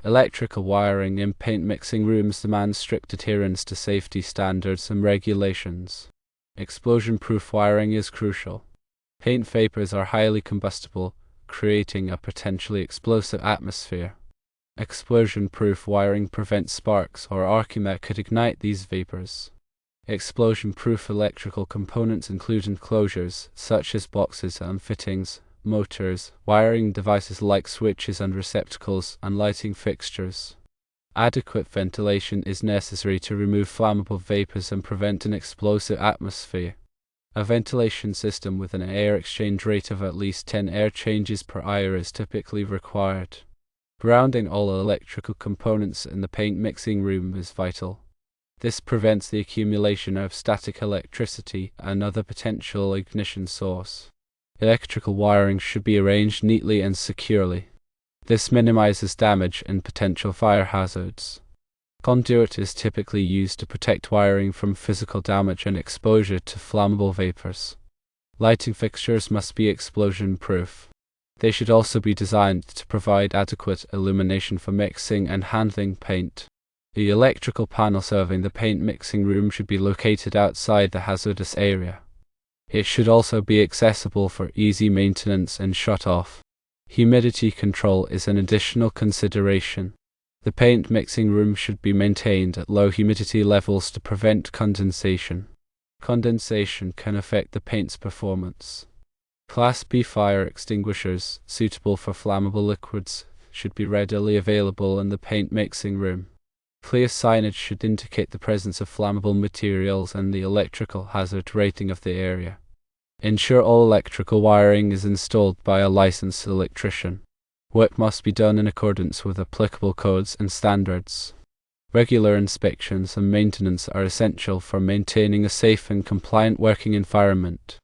Electrical wiring in paint mixing rooms demands strict adherence to safety standards and regulations. Explosion-proof wiring is crucial. Paint vapors are highly combustible, creating a potentially explosive atmosphere. Explosion-proof wiring prevents sparks or arcing that could ignite these vapors. Explosion-proof electrical components include enclosures, such as boxes and fittings, motors, wiring devices like switches and receptacles, and lighting fixtures. Adequate ventilation is necessary to remove flammable vapors and prevent an explosive atmosphere. A ventilation system with an air exchange rate of at least 10 air changes per hour is typically required. Grounding all electrical components in the paint mixing room is vital. This prevents the accumulation of static electricity and other potential ignition source. Electrical wiring should be arranged neatly and securely. This minimizes damage and potential fire hazards. Conduit is typically used to protect wiring from physical damage and exposure to flammable vapors. Lighting fixtures must be explosion-proof. They should also be designed to provide adequate illumination for mixing and handling paint. The electrical panel serving the paint mixing room should be located outside the hazardous area. It should also be accessible for easy maintenance and shut-off. Humidity control is an additional consideration. The paint mixing room should be maintained at low humidity levels to prevent condensation. Condensation can affect the paint's performance. Class B fire extinguishers, suitable for flammable liquids, should be readily available in the paint mixing room. Clear signage should indicate the presence of flammable materials and the electrical hazard rating of the area. Ensure all electrical wiring is installed by a licensed electrician. Work must be done in accordance with applicable codes and standards. Regular inspections and maintenance are essential for maintaining a safe and compliant working environment.